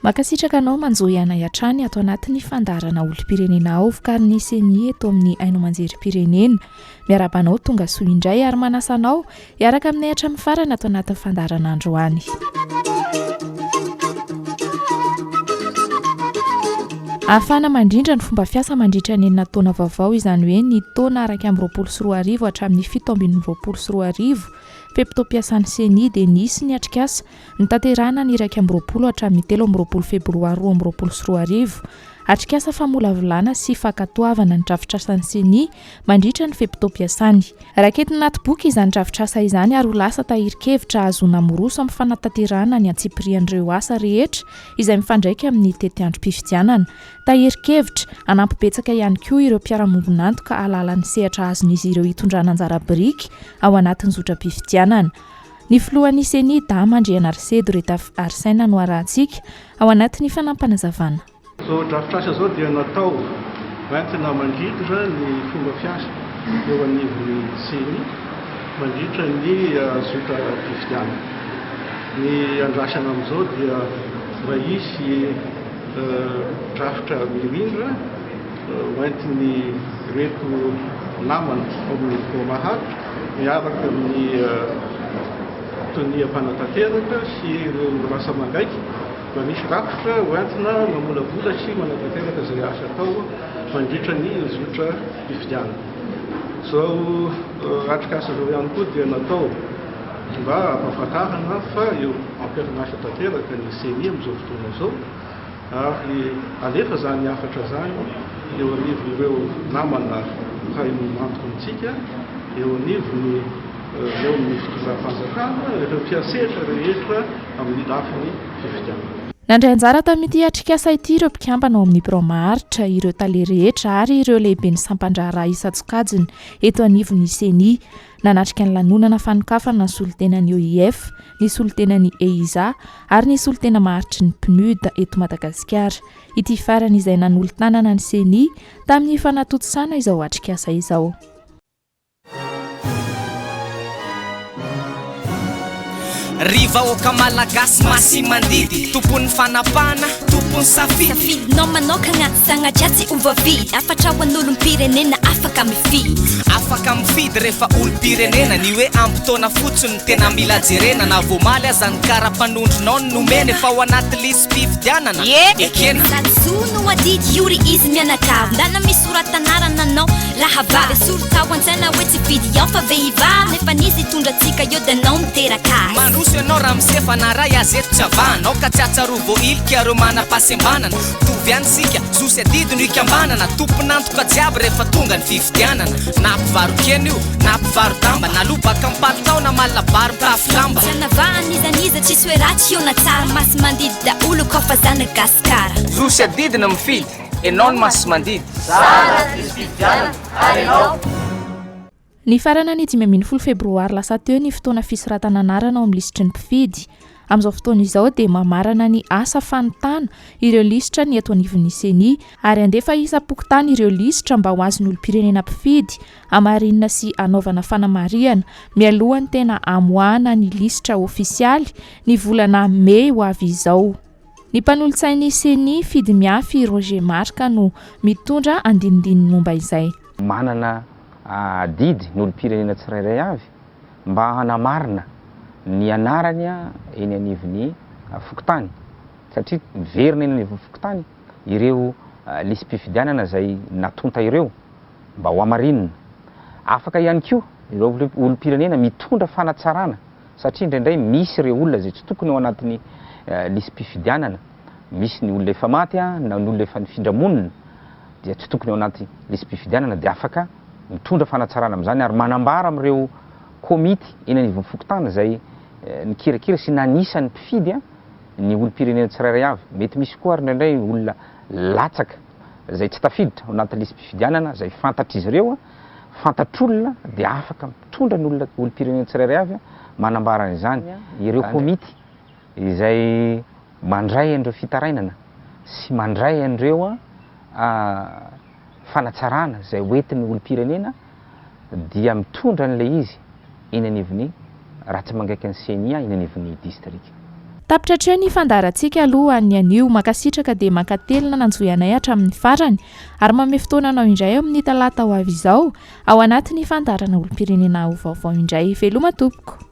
Makasitraka anao manjohy ana iatrany atao anatin'ny fandarana olom-pirenena ao vokarin'ny CENI eto amin'ny haino manjery-pirenena. Miarabanao tonga soa indray ary manasanao hiaraka aminay hatramin'ny farany atao anatin'ny fandarana androany. Ahafana mandrindra ny fomba fiasa mandritra ny enina taona vaovao izany hoe ny taona araka amin'ny 2024 hatramin'ny 2024 pepito-piasan'ny CENI dia nisy ny Antrikasa ny tanterahana ny iraika amin'ny 20 hatramin'ny 13 febroary 2024. Antrikasa famolavolana sy fankatoavana ny drafitrasan'ny CENI mandritra ny pepito-piasany. Raketiny anaty boky izany drafitrasa izany ary ho lasa tahirin-kevitra ahazoana moroso amin'ny fanatanterahana ny antsipirian'ireo asa rehetra izay mifandraika amin'ny tety-androm-pifidianana. Tahirin-kevitra anampibetsaka ihany koa ireo mpiara-miombonantoka alalan'ny sehatra azon'izy ireo hitondrana anjara biriky ao anatin'ny zotram-pifidianana. Ny filohan'ny CENI dama Andrianarsedo Reta Arsaina no arahantsika ao anatin'ny fanampanazavana. Drafitrasa zao dia natao entina mandritra ny fomba fiasa eo anivon'ny CENI mandritra ny zotram-pifidianana. Ny andrasana amin'izao dia mba hisy drafitra mirindra hoentin'ny reto namana amin'ny bomaharitra miaraka amin'ny tonia mpanatanteraka sy ireo lasa mangaika mba misy rafitra hoentina mamolabola sy manatanteraka izay asa atao mandritra ny zotra fifidianana. Zao Antrikasa zao ihany koa dia natao mba hampahafantarana fa eo ampiarina-asa tanteraka ny CENI amin'izao fotoana izao ary alefa zany afatra zany eo anivon'ireo namana ray mantoka amintsika eo anivony eo amin'ny fitondram-panjakana ireo mpiasetra rehetra amin'ny lafiny fifidianana. Nandray anjara tamin'ity Antrikasa ity ireo mpikambana ao amin'ny biro-maharitra, ireo tale rehetra ary ireo lehibe ny sampandraharaha isa-tsokajiny eto anivon'ny CENI. Nanatrika ny lanonana fanokafana ny solontenan'ny OIF, ny solontenan'ny EISA ary ny solotena maharitry ny PNUD eto Madagasikara. Ity farany izay nanolo-tanana ny CENI tamin'ny fanatontosana izao Antrikasa izao. Rivaoka malagasy masy mandidy tompony fanapana tompony safidinao manokana sagnadratsy ovavidy afatra ho an'olom-pirenena afaka mifidy rehefa olom-pirenena ny hoe ampitaona fotsiny tena mila jerena na vomaly aza ny kara-panondronao ny nomeny efa ho anaty lisy mpifidianana ekena no adidy iory izy mianakavy ndana misoratanarana anao raha vavy sorotao an-tsaina hoe tsy vidy ao fa vehivavy nefa nisy tondratsika eo danao miteraka Sianao ramsefa na ray azeto tsavanao ka tsy atsarovo ilika reo manam-pahasembanana tovy antsika zosy adidino ikambanana tomponantoka jiaby rehefa tonga ny fifidianana na mpivarokena io na mpivarotamba na lobaka mpalitao na malabary mpafilamba sanavahany izaniza tsisy hoe ratsy io na tsara masy mandidy daolo kofa zanagasikara zosy adidina mifidy enao ny masy mandidy sara tsisy fifidianana ary enao. Ny farana ny 15 febroary lasa teo ny fotoana fisoratana anarana ao amin'ny lisitry ny mpifidy. Amin'izao fotoana izao dia mamarana ny asa fanotana ireo lisitra ny eto anivon'ny CENI ary andefa isa-pokotany ireo lisitra mba ho azon'ny olom-pirenena mpifidy amarinina sy anaovana fanamariana mialohany tena amoahana ny lisitra ofisialy ny volana Mey ho avy izao. Ny mpanolo-tsain'ny CENI fidy miafy Roger Marka no mitondra andinindininy momba izay. Manana didy ny olom-pirenena tsirairay avy mba hanamarina ny anarany eny anivon'ny fokotany satria verina eny anivon'ny fokotany ireo lisy mpifidianana zay natonta ireo mba ho amarinina. Afaka ihany koa ireo olom-pirenena mitondra fanatsarana satria indraindray misy ireo olona zay tsy tokony ao anatin'ny lisy mpifidianana, misy ny olona efa maty na ny olona efa nifindramonina dia tsy tokony ao anaty lisy mpifidianana dia afaka mitondra fanatsarana amin'izany ary manambara amin'ireo komity eny anivon'ny fokotana zay nikirakira sy nanisa ny mpifidy ny olom-pirenena tsirairay avy. Mety misy koa ary indraindray olona latsaka zay tsy tafiditra ao anaty lisy mpifidianana zay fantatr'izy ireo fantatr'olona dia afaka mitondra ny olom-pirenena tsirairay avy manambara izany ireo komity izay mandray andreo fitarainana sy mandray andreo fanatsarana zay hoentin'ny olom-pirenena dia mitondra an'ilay izy eny anivon'ny ratsy mangaiky ny CENI eny anivon'ny distrika. tapitra treo ny fandarantsika aloha ny anio makasitraka dia makatelina nanjoyanay hatramin'ny farany ary mame fotoananao indray amin'ny talata ho avy izao ao anatin'ny fandarana olom-pirenena ho vaovao indray veloma tompoko